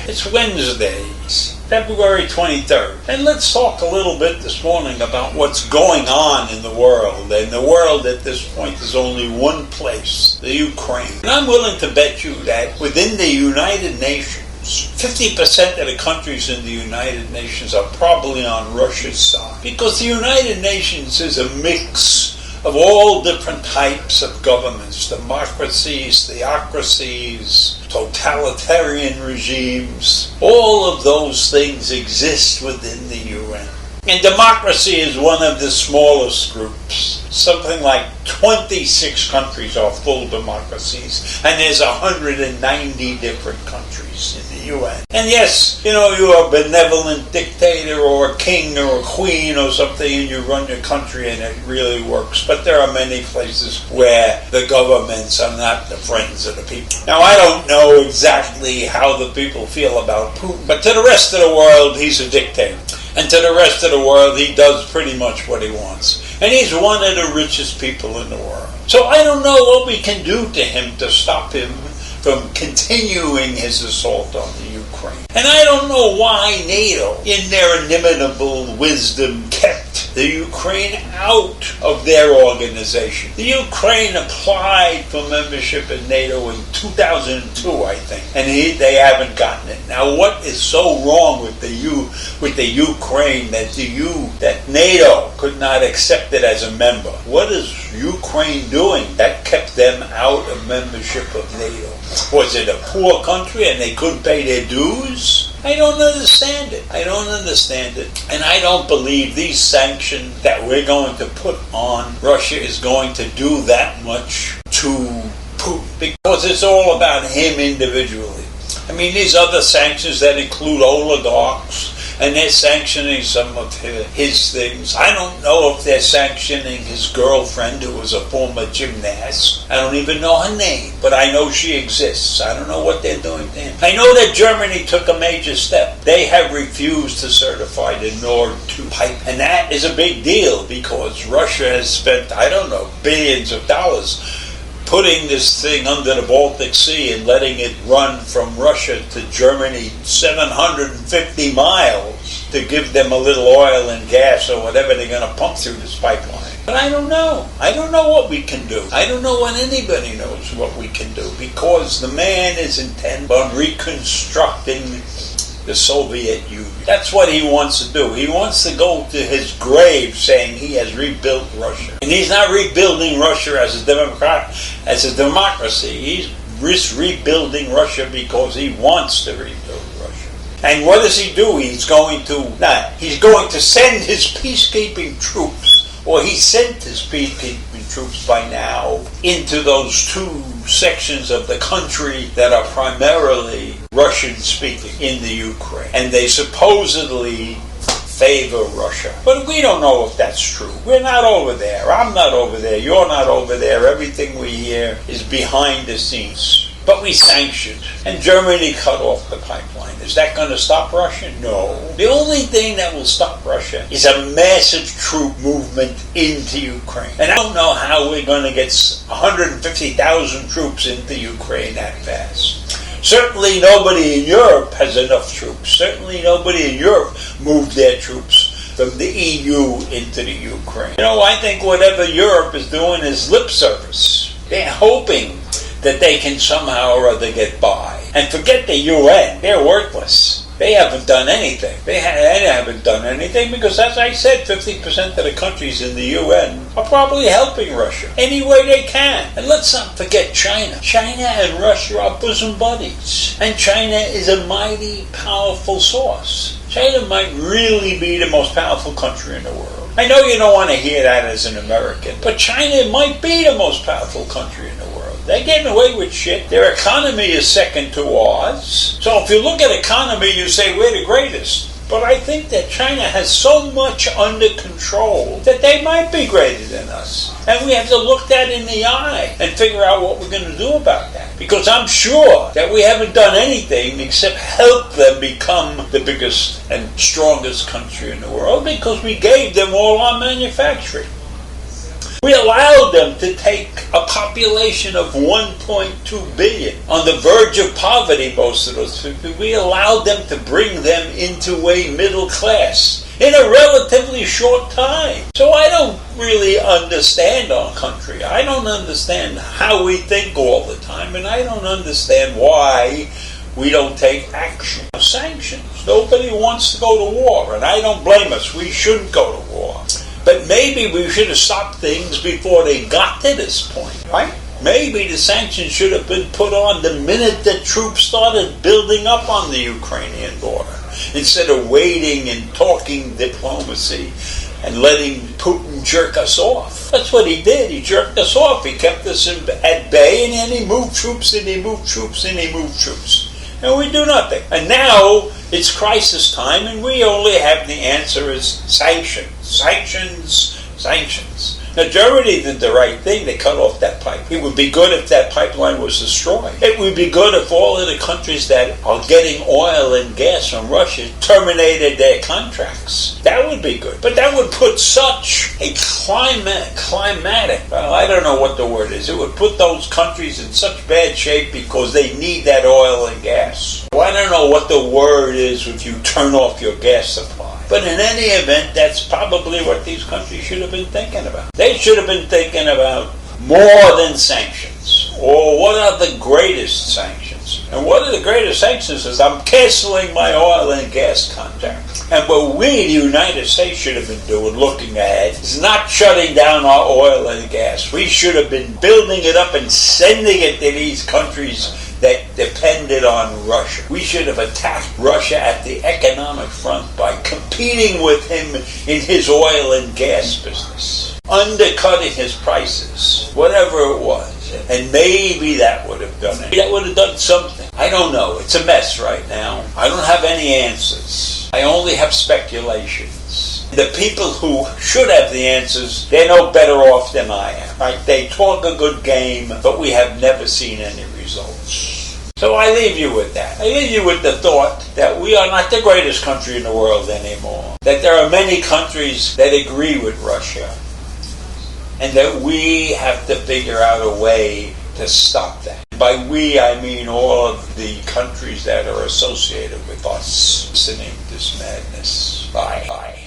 It's Wednesday, February 23rd, and let's talk a little bit this morning about what's going on in the world. And the world at this point is only one place, the Ukraine. And I'm willing to bet you that within the United Nations, 50% of the countries in the United Nations are probably on Russia's side. Because the United Nations is a mix of all different types of governments, democracies, theocracies, totalitarian regimes. All of those things exist within the UN. And democracy is one of the smallest groups. Something like 26 countries are full democracies, and there's 190 different countries in the UN. And yes, you're a benevolent dictator or a king or a queen or something, and you run your country and it really works. But there are many places where the governments are not the friends of the people. Now, I don't know exactly how the people feel about Putin, but to the rest of the world, he's a dictator. And to the rest of the world, he does pretty much what he wants. And he's one of the richest people in the world. So I don't know what we can do to him to stop him from continuing his assault on the Ukraine. And I don't know why NATO, in their inimitable wisdom, kept the Ukraine out of their organization. The Ukraine applied for membership in NATO in 2002, I think, and they haven't gotten it. Now, what is so wrong with the Ukraine that NATO could not accept it as a member? What is Ukraine doing that kept them out of membership of NATO? Was it a poor country and they couldn't pay their dues? I don't understand it. And I don't believe these sanctions that we're going to put on Russia is going to do that much to Putin, because it's all about him individually. I mean, these other sanctions that include oligarchs, and they're sanctioning some of his things. I don't know if they're sanctioning his girlfriend, who was a former gymnast. I don't even know her name, but I know she exists. I don't know what they're doing to him. I know that Germany took a major step. They have refused to certify the Nord 2 pipe, and that is a big deal because Russia has spent, billions of dollars putting this thing under the Baltic Sea and letting it run from Russia to Germany 750 miles to give them a little oil and gas or whatever they're going to pump through this pipeline. But I don't know. I don't know what we can do. I don't know when anybody knows what we can do, because the man is intent on reconstructing the Soviet Union. That's what he wants to do. He wants to go to his grave saying he has rebuilt Russia. And he's not rebuilding Russia as a democracy. He's rebuilding Russia because he wants to rebuild Russia. And what does he do? He's going to send his peacekeeping troops, or he sent his peacekeeping troops by now, into those two sections of the country that are primarily Russian-speaking in the Ukraine. And they supposedly favor Russia. But we don't know if that's true. We're not over there. I'm not over there. You're not over there. Everything we hear is behind the scenes. But we sanctioned, and Germany cut off the pipeline. Is that going to stop Russia? No. The only thing that will stop Russia is a massive troop movement into Ukraine. And I don't know how we're going to get 150,000 troops into Ukraine that fast. Certainly nobody in Europe has enough troops. Certainly nobody in Europe moved their troops from the EU into the Ukraine. I think whatever Europe is doing is lip service. They're hoping that they can somehow or other get by. And forget the UN. They're worthless. They haven't done anything. They haven't done anything because, as I said, 50% of the countries in the UN are probably helping Russia any way they can. And let's not forget China. China and Russia are bosom buddies. And China is a mighty powerful source. China might really be the most powerful country in the world. I know you don't want to hear that as an American, but China might be the most powerful country in the world. They're getting away with shit. Their economy is second to ours. So if you look at economy, you say we're the greatest. But I think that China has so much under control that they might be greater than us. And we have to look that in the eye and figure out what we're going to do about that. Because I'm sure that we haven't done anything except help them become the biggest and strongest country in the world because we gave them all our manufacturing. We allowed them to take a population of 1.2 billion on the verge of poverty, most of those people. We allowed them to bring them into a middle class in a relatively short time. So I don't really understand our country. I don't understand how we think all the time, and I don't understand why we don't take action. Sanctions. Nobody wants to go to war, and I don't blame us. We shouldn't go to war. But maybe we should have stopped things before they got to this point, right? Maybe the sanctions should have been put on the minute the troops started building up on the Ukrainian border, instead of waiting and talking diplomacy and letting Putin jerk us off. That's what he did. He jerked us off. He kept us at bay, and then he moved troops, and he moved troops, and he moved troops. And we do nothing. And now it's crisis time, and we only have the answer is sanctions. Sanctions, sanctions. Now, Germany did the right thing. They cut off that pipe. It would be good if that pipeline was destroyed. It would be good if all of the countries that are getting oil and gas from Russia terminated their contracts. That would be good. But that would put such a climatic, well, I don't know what the word is. It would put those countries in such bad shape because they need that oil and gas. Well, I don't know what the word is if you turn off your gas supply. But in any event, that's probably what these countries should have been thinking about. They should have been thinking about more than sanctions. Or what are the greatest sanctions? And what are the greatest sanctions is I'm canceling my oil and gas contract. And what we, the United States, should have been doing, looking ahead, is not shutting down our oil and gas. We should have been building it up and sending it to these countries that depended on Russia. We should have attacked Russia at the economic front by competing with him in his oil and gas business, undercutting his prices, whatever it was. And maybe that would have done it. That would have done something. I don't know. It's a mess right now. I don't have any answers. I only have speculations. The people who should have the answers, they're no better off than I am. Right? They talk a good game, but we have never seen any results. So I leave you with that. I leave you with the thought that we are not the greatest country in the world anymore. That there are many countries that agree with Russia. And that we have to figure out a way to stop that. By we, I mean all of the countries that are associated with us listening to this madness. Bye.